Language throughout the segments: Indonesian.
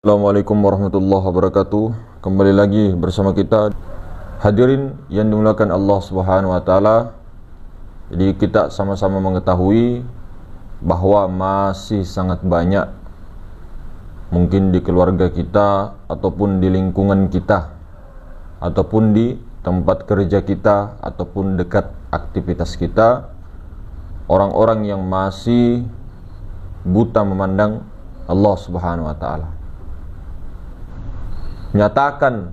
Assalamualaikum warahmatullahi wabarakatuh. Kembali lagi bersama kita hadirin yang dimuliakan Allah Subhanahu wa taala. Jadi kita sama-sama mengetahui bahwa masih sangat banyak mungkin di keluarga kita ataupun di lingkungan kita ataupun di tempat kerja kita ataupun dekat aktivitas kita orang-orang yang masih buta memandang Allah Subhanahu wa taala. Nyatakan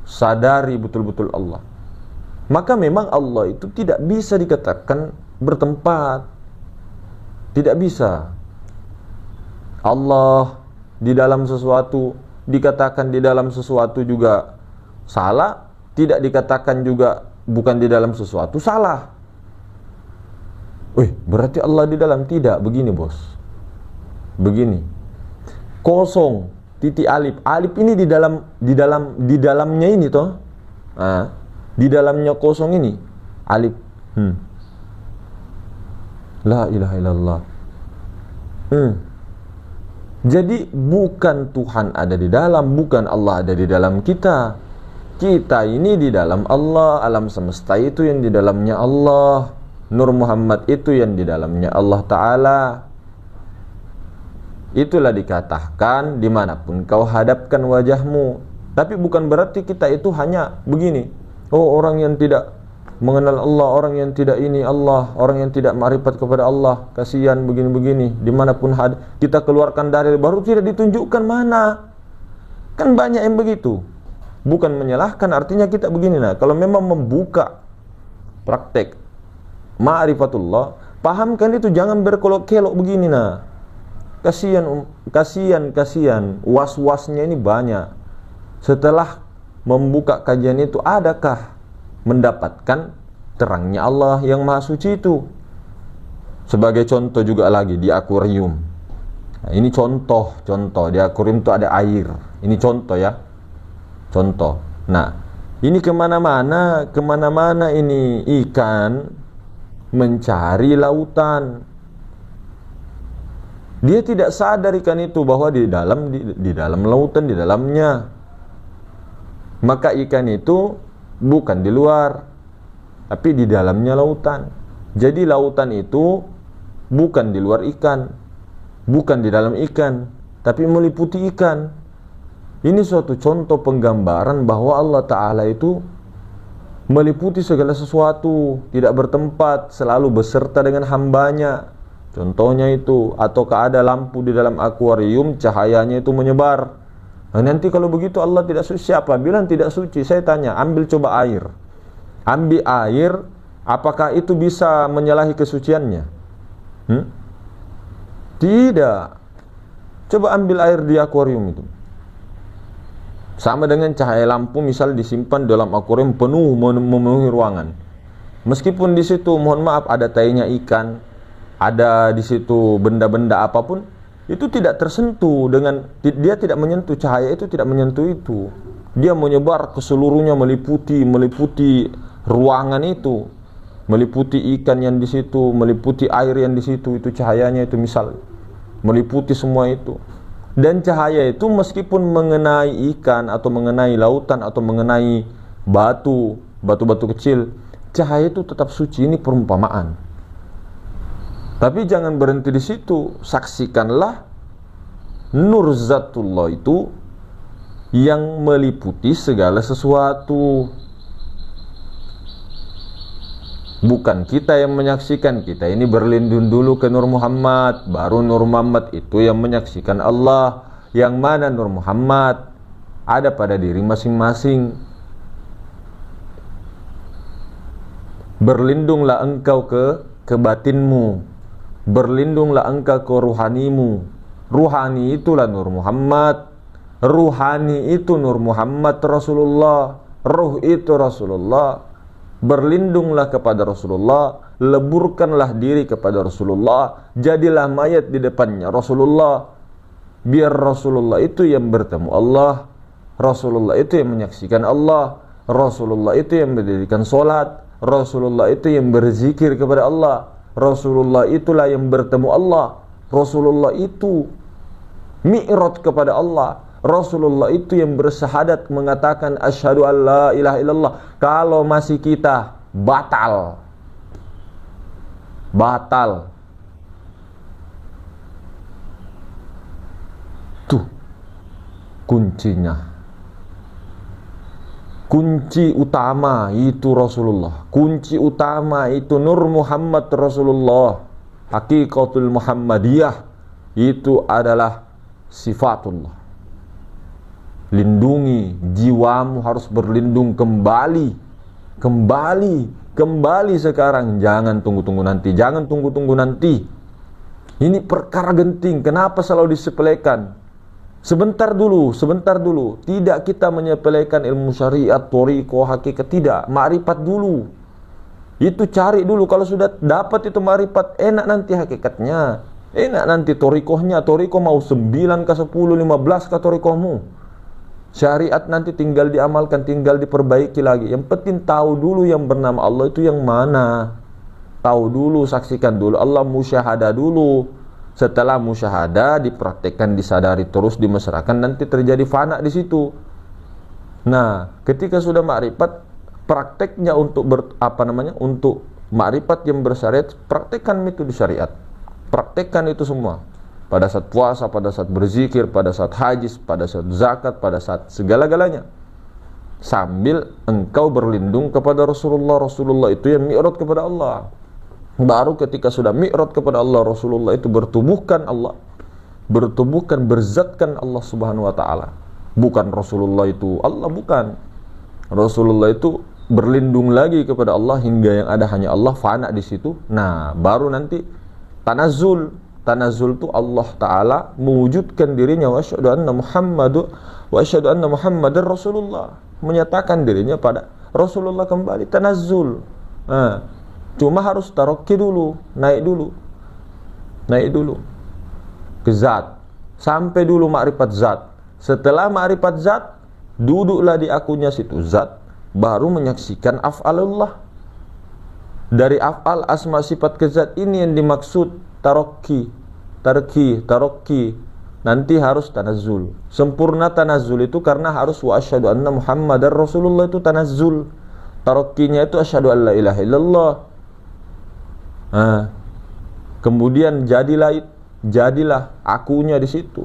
sadari betul-betul Allah, maka memang Allah itu tidak bisa dikatakan bertempat, tidak bisa. Allah di dalam sesuatu dikatakan di dalam sesuatu juga salah, tidak dikatakan juga bukan di dalam sesuatu salah. Berarti Allah di dalam, tidak begini bos, begini kosong titik alif. Alif ini di dalamnya ini toh. Di dalamnya kosong ini alif. La ilaha illallah. Jadi bukan Tuhan ada di dalam, bukan Allah ada di dalam kita. Kita ini di dalam Allah, alam semesta itu yang di dalamnya Allah, Nur Muhammad itu yang di dalamnya Allah Ta'ala. Itulah dikatakan dimanapun kau hadapkan wajahmu. Tapi bukan berarti kita itu hanya begini. Orang yang tidak mengenal Allah, orang yang tidak ini Allah, orang yang tidak ma'rifat kepada Allah, kasihan begini-begini. Dimanapun kita keluarkan dalil baru tidak ditunjukkan mana. Kan banyak yang begitu. Bukan menyalahkan, artinya kita begini. Nah, kalau memang membuka praktek ma'rifatullah, pahamkan itu, jangan berkelok-kelok begini. Nah, kasihan, was-wasnya ini banyak. Setelah membuka kajian itu, adakah mendapatkan terangnya Allah yang Maha Suci itu? Sebagai contoh juga lagi di akuarium. Nah, ini contoh di akuarium itu ada air. Ini contoh ya, contoh. Nah, ini kemana-mana ini ikan mencari lautan. Dia tidak sadar ikan itu bahwa di dalam lautan, di dalamnya. Maka ikan itu bukan di luar, tapi di dalamnya lautan. Jadi lautan itu bukan di luar ikan, bukan di dalam ikan, tapi meliputi ikan. Ini suatu contoh penggambaran bahwa Allah Ta'ala itu meliputi segala sesuatu, tidak bertempat, selalu beserta dengan hambanya. Contohnya itu, ataukah ada lampu di dalam akuarium, cahayanya itu menyebar. Nah, nanti kalau begitu Allah tidak suci, siapa bilang tidak suci? Saya tanya, ambil coba air. Ambil air, apakah itu bisa menyalahi kesuciannya? Tidak. Coba ambil air di akuarium itu. Sama dengan cahaya lampu misal disimpan dalam akuarium penuh, memenuhi ruangan. Meskipun di situ, mohon maaf, ada tainya ikan, ada di situ benda-benda apapun, itu tidak tersentuh dengan, dia tidak menyentuh, cahaya itu tidak menyentuh itu. Dia menyebar ke seluruhnya, meliputi ruangan itu, meliputi ikan yang di situ, meliputi air yang di situ, itu cahayanya itu misal meliputi semua itu. Dan cahaya itu meskipun mengenai ikan atau mengenai lautan atau mengenai batu-batu kecil, cahaya itu tetap suci. Ini perumpamaan. Tapi jangan berhenti di situ. Saksikanlah nur zatullah itu yang meliputi segala sesuatu. Bukan kita yang menyaksikan. Kita ini berlindung dulu ke Nur Muhammad, baru Nur Muhammad itu yang menyaksikan Allah. Yang mana Nur Muhammad ada pada diri masing-masing. Berlindunglah engkau ke batinmu, berlindunglah engkau ke ruhanimu. Ruhani itulah Nur Muhammad. Ruhani itu Nur Muhammad Rasulullah. Ruh itu Rasulullah. Berlindunglah kepada Rasulullah, leburkanlah diri kepada Rasulullah, jadilah mayat di depannya Rasulullah. Biar Rasulullah itu yang bertemu Allah, Rasulullah itu yang menyaksikan Allah, Rasulullah itu yang mendirikan solat, Rasulullah itu yang berzikir kepada Allah, Rasulullah itulah yang bertemu Allah. Rasulullah itu Mi'raj kepada Allah. Rasulullah itu yang bersyahadat mengatakan asyhadu an la ilaha illallah. Kalau masih kita batal. Tuh kuncinya. Kunci utama itu Rasulullah. Kunci utama itu Nur Muhammad Rasulullah. Hakikatul Muhammadiyah itu adalah sifatullah. Lindungi jiwamu, harus berlindung kembali sekarang, jangan tunggu-tunggu nanti. Ini perkara genting. Kenapa selalu disepelekan? Sebentar dulu. Tidak kita menyepelekan ilmu syariat, thariqah, hakikat, tidak. Ma'rifat dulu. Itu cari dulu. Kalau sudah dapat itu ma'rifat, enak nanti hakikatnya. Enak nanti thariqahnya. Thariqah mau 9 ke 10, 15 ke thariqahmu. Syariat nanti tinggal diamalkan, tinggal diperbaiki lagi. Yang penting tahu dulu yang bernama Allah itu yang mana. Tahu dulu, saksikan dulu. Allah musyahadah dulu. Setelah musyahadah dipraktekkan, disadari terus, dimesrakan, nanti terjadi fana di situ. Nah, ketika sudah makrifat, prakteknya untuk untuk makrifat yang bersyariat, praktekkan itu di syariat. Praktekkan itu semua. Pada saat puasa, pada saat berzikir, pada saat haji, pada saat zakat, pada saat segala-galanya. Sambil engkau berlindung kepada Rasulullah. Rasulullah itu yang mi'raj kepada Allah. Baru ketika sudah mi'raj kepada Allah, Rasulullah itu bertubuhkan, berzatkan Allah Subhanahu wa taala. Bukan Rasulullah itu Allah, bukan. Rasulullah itu berlindung lagi kepada Allah hingga yang ada hanya Allah, fana di situ. Nah, baru nanti tanazzul. Tanazzul itu Allah taala mewujudkan dirinya, wa asyhadu anna Muhammadar Rasulullah, menyatakan dirinya pada Rasulullah kembali, tanazzul. Cuma harus tarakki dulu, naik dulu ke zat, sampai dulu ma'rifat zat. Setelah ma'rifat zat, duduklah di akunya situ zat, baru menyaksikan af'alullah. Dari af'al, asma, sifat ke zat ini yang dimaksud tarakki. Nanti harus tanazzul. Sempurna tanazzul itu karena harus wa asyhadu anna Muhammadar Rasulullah, itu tanazzul. Tarakkinya itu asyhadu an la ilaha illallah. Kemudian jadilah akunya di situ.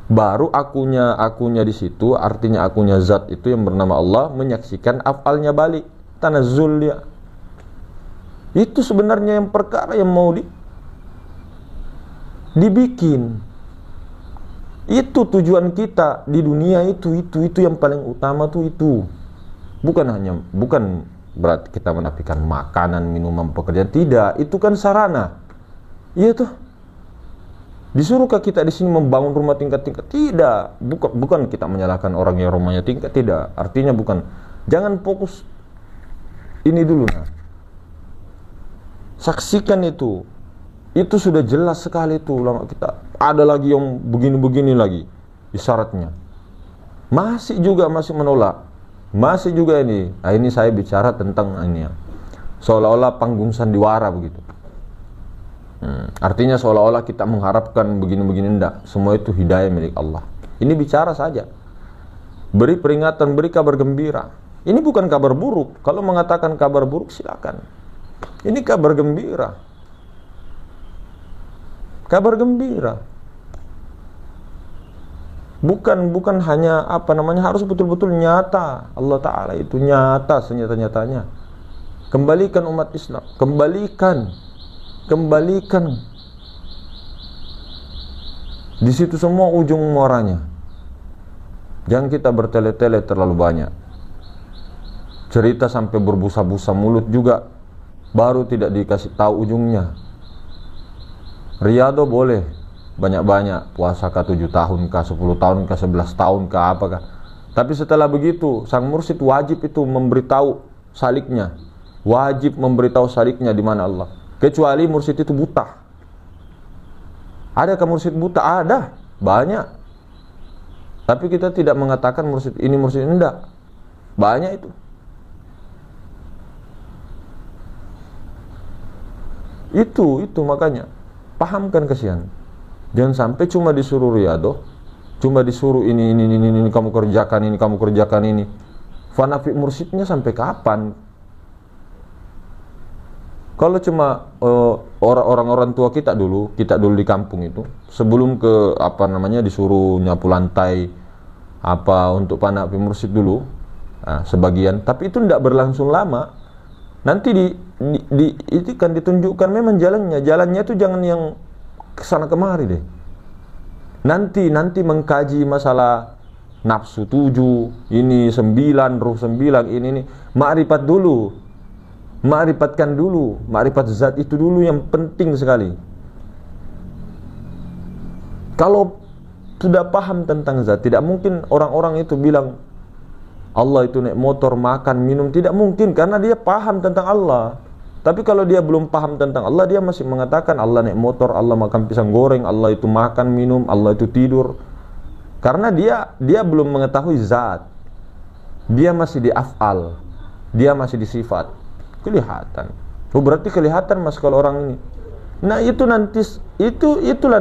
Baru akunya di situ, artinya akunya zat itu yang bernama Allah, menyaksikan af'alnya balik, tanazzul dia. Itu sebenarnya yang perkara yang mau dibikin. Itu tujuan kita di dunia, itu yang paling utama tuh itu. Bukan berarti kita menafikan makanan, minuman, pekerjaan, tidak. Itu kan sarana. Iya tuh. Disuruhkah kita di sini membangun rumah tingkat-tingkat? Tidak. Bukan kita menyalahkan orang yang rumahnya tingkat, tidak. Artinya bukan. Jangan fokus ini dulu. Saksikan itu. Itu sudah jelas sekali itu ulama kita. Ada lagi yang begini-begini lagi isyaratnya. Masih menolak. Masih juga ini. Ini saya bicara tentang ini ya. Seolah-olah panggung sandiwara begitu. Artinya seolah-olah kita mengharapkan begini-begini, enggak. Semua itu hidayah milik Allah. Ini bicara saja. Beri peringatan, beri kabar gembira. Ini bukan kabar buruk. Kalau mengatakan kabar buruk silakan. Ini kabar gembira. Kabar gembira. Bukan hanya harus betul-betul nyata. Allah Ta'ala itu nyata senyata-nyatanya. Kembalikan umat Islam. Kembalikan. Di situ semua ujung muaranya. Jangan kita bertele-tele terlalu banyak. Cerita sampai berbusa-busa mulut juga, baru tidak dikasih tahu ujungnya. Riyadhah boleh banyak-banyak, puasa kah 7 tahun kah, 10 tahun kah, 11 tahun kah, apakah. Tapi setelah begitu, sang mursyid wajib itu memberitahu saliknya. Wajib memberitahu saliknya di mana Allah. Kecuali mursyid itu buta. Adakah mursyid buta? Ada, banyak. Tapi kita tidak mengatakan mursyid ini mursyid ini, enggak. Banyak itu. Itu makanya pahamkan kesian. Jangan sampai cuma disuruh riadoh, cuma disuruh ini kamu kerjakan ini, kamu kerjakan ini. Fana fi mursyidnya sampai kapan? Kalau cuma orang-orang tua kita dulu di kampung itu, sebelum ke disuruh nyapu lantai untuk fana fi mursyid dulu, sebagian, tapi itu tidak berlangsung lama. Nanti itu kan ditunjukkan memang jalannya itu jangan yang kesana kemari deh. Nanti mengkaji masalah nafsu 7, ini 9, ruh 9, ini ma'rifat dulu. Ma'rifatkan dulu, ma'rifat zat itu dulu yang penting sekali. Kalau sudah paham tentang zat, tidak mungkin orang-orang itu bilang Allah itu naik motor, makan, minum, tidak mungkin, karena dia paham tentang Allah. Tapi kalau dia belum paham tentang Allah, dia masih mengatakan Allah naik motor, Allah makan pisang goreng, Allah itu makan, minum, Allah itu tidur. Karena dia belum mengetahui zat. Dia masih di af'al, dia masih di sifat. Kelihatan. Berarti kelihatan mas kalau orang ini. Nah, itulah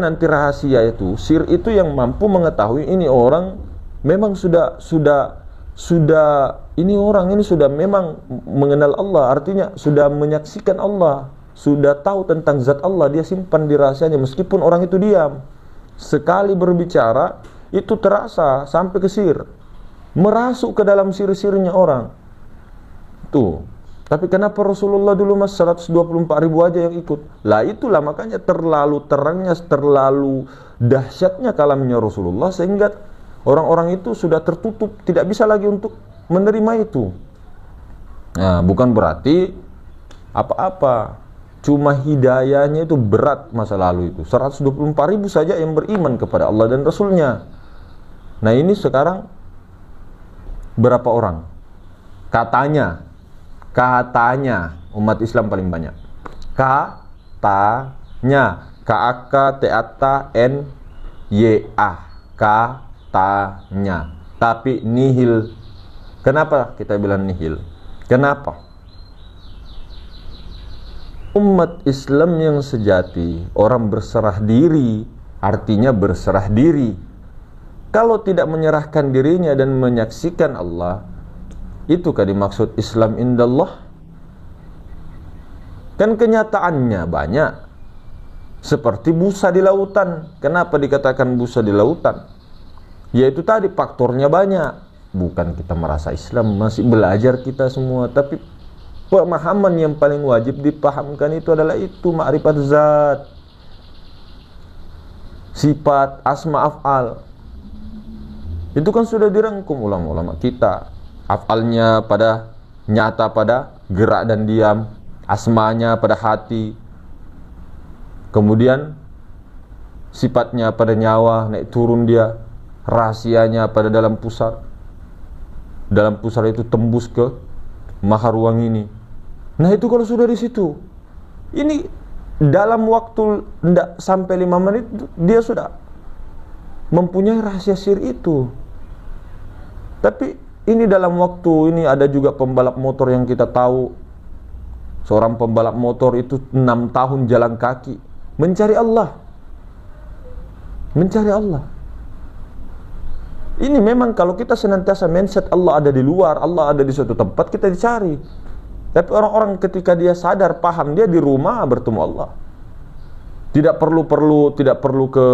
nanti rahasia itu. Sir itu yang mampu mengetahui ini orang memang sudah ini orang ini sudah memang mengenal Allah, artinya sudah menyaksikan Allah, sudah tahu tentang zat Allah, dia simpan di rahasianya meskipun orang itu diam. Sekali berbicara itu terasa sampai ke sir, merasuk ke dalam sir-sirnya orang. Tuh. Tapi kenapa Rasulullah dulu mas 124.000 aja yang ikut? Lah itulah makanya terlalu terangnya, terlalu dahsyatnya kalamnya Rasulullah sehingga orang-orang itu sudah tertutup, tidak bisa lagi untuk menerima itu. Nah, bukan berarti apa-apa, cuma hidayahnya itu berat masa lalu itu. 124.000 saja yang beriman kepada Allah dan Rasulnya. Nah ini sekarang berapa orang? Katanya umat Islam paling banyak. Katanya Katanya katanya, tapi nihil. Kenapa kita bilang nihil? Kenapa? Umat Islam yang sejati, orang berserah diri, artinya berserah diri. Kalau tidak menyerahkan dirinya dan menyaksikan Allah, itukah dimaksud Islam indallah? Kan kenyataannya banyak. Seperti busa di lautan. Kenapa dikatakan busa di lautan? Yaitu tadi faktornya banyak. Bukan kita merasa Islam, masih belajar kita semua. Tapi pemahaman yang paling wajib dipahamkan itu adalah itu ma'rifat zat, sifat, asma, af'al. Itu kan sudah dirangkum ulama-ulama kita. Af'alnya pada nyata pada gerak dan diam, asmanya pada hati, kemudian sifatnya pada nyawa, naik turun dia, rahasianya pada dalam pusar itu tembus ke maha ruang ini. Nah itu kalau sudah di situ, ini dalam waktu tidak sampai 5 menit dia sudah mempunyai rahasia sir itu. Tapi ini dalam waktu ini ada juga pembalap motor yang kita tahu, seorang pembalap motor itu 6 tahun jalan kaki mencari Allah. Ini memang kalau kita senantiasa mindset Allah ada di luar, Allah ada di suatu tempat, kita dicari. Tapi orang-orang ketika dia sadar, paham, dia di rumah bertemu Allah. Tidak perlu ke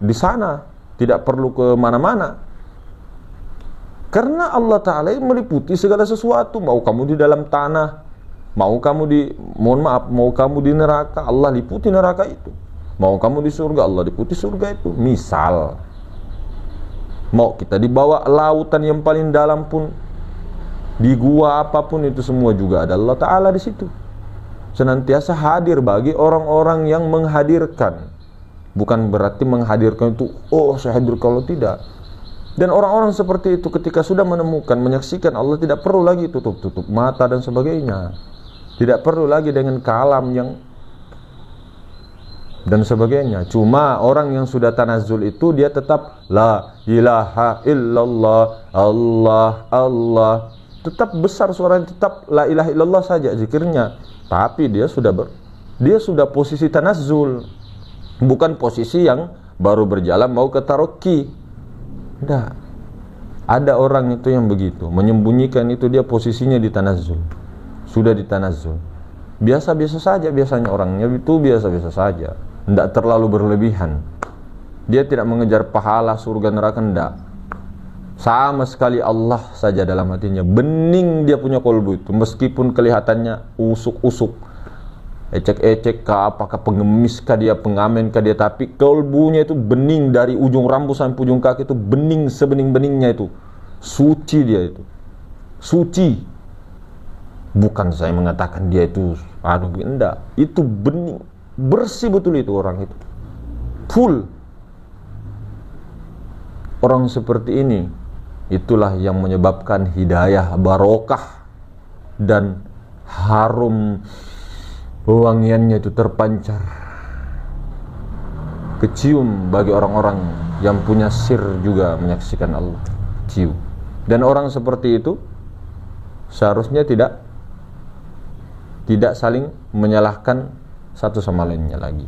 di sana, tidak perlu ke mana-mana. Karena Allah Ta'ala meliputi segala sesuatu. Mau kamu di dalam tanah, mau kamu mau kamu di neraka, Allah liputi neraka itu. Mau kamu di surga, Allah liputi surga itu. Misal, mau kita dibawa lautan yang paling dalam pun, di gua apapun itu semua juga ada Allah Ta'ala di situ. Senantiasa hadir bagi orang-orang yang menghadirkan. Bukan berarti menghadirkan itu, oh saya hadir, kalau tidak. Dan orang-orang seperti itu ketika sudah menemukan, menyaksikan Allah, tidak perlu lagi tutup-tutup mata dan sebagainya. Tidak perlu lagi dengan kalam yang dan sebagainya. Cuma orang yang sudah tanazzul itu dia tetap la ilaha illallah, Allah. Tetap besar suaranya, tetap la ilaha illallah saja zikirnya. Tapi dia sudah posisi tanazzul, bukan posisi yang baru berjalan mau ke taroki. Tidak. Ada orang itu yang begitu, menyembunyikan itu, dia posisinya di tanazzul. Sudah di tanazzul. Biasa-biasa saja biasanya orangnya itu, biasa-biasa saja. Tidak terlalu berlebihan. Dia tidak mengejar pahala surga neraka, tidak. Sama sekali Allah saja dalam hatinya. Bening dia punya kolbu itu, meskipun kelihatannya usuk-usuk, ecek-ecek kah, apakah pengemis kah dia, pengamen kah dia, tapi kolbunya itu bening dari ujung rambut sampai ujung kaki itu bening, sebening-beningnya itu. Suci dia itu. Suci. Bukan saya mengatakan dia itu enggak. Itu bening, bersih betul itu orang itu. Full. Orang seperti ini, itulah yang menyebabkan hidayah, barokah, dan harum wangiannya itu terpancar, kecium bagi orang-orang yang punya sir juga menyaksikan Allah. Cium. Dan orang seperti itu seharusnya tidak saling menyalahkan satu sama lainnya lagi.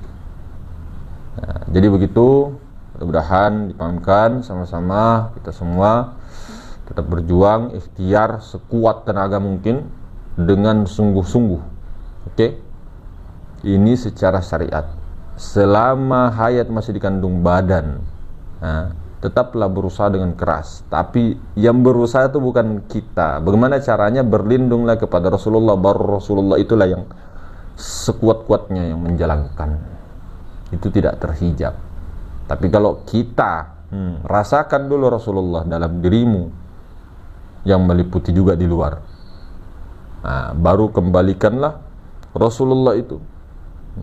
Nah, jadi begitu, mudah-mudahan dipahamkan sama-sama, kita semua tetap berjuang, ikhtiar sekuat tenaga mungkin dengan sungguh-sungguh. Oke? Ini secara syariat. Selama hayat masih dikandung badan, nah, tetaplah berusaha dengan keras. Tapi yang berusaha itu bukan kita. Bagaimana caranya? Berlindunglah kepada Rasulullah. Baru Rasulullah itulah yang sekuat-kuatnya yang menjalankan. Itu tidak terhijab. Tapi kalau kita rasakan dulu Rasulullah dalam dirimu, yang meliputi juga di luar, nah, baru kembalikanlah Rasulullah itu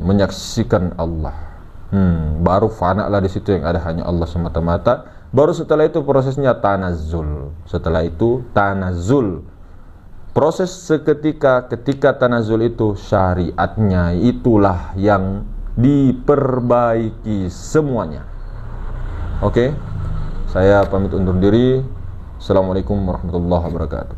menyaksikan Allah. Baru fana lah di situ, yang ada hanya Allah semata-mata. Baru setelah itu prosesnya tanazzul. Setelah itu tanazzul. Proses seketika, ketika tanazzul itu syariatnya itulah yang diperbaiki semuanya. Oke? Saya pamit undur diri. Assalamualaikum warahmatullahi wabarakatuh.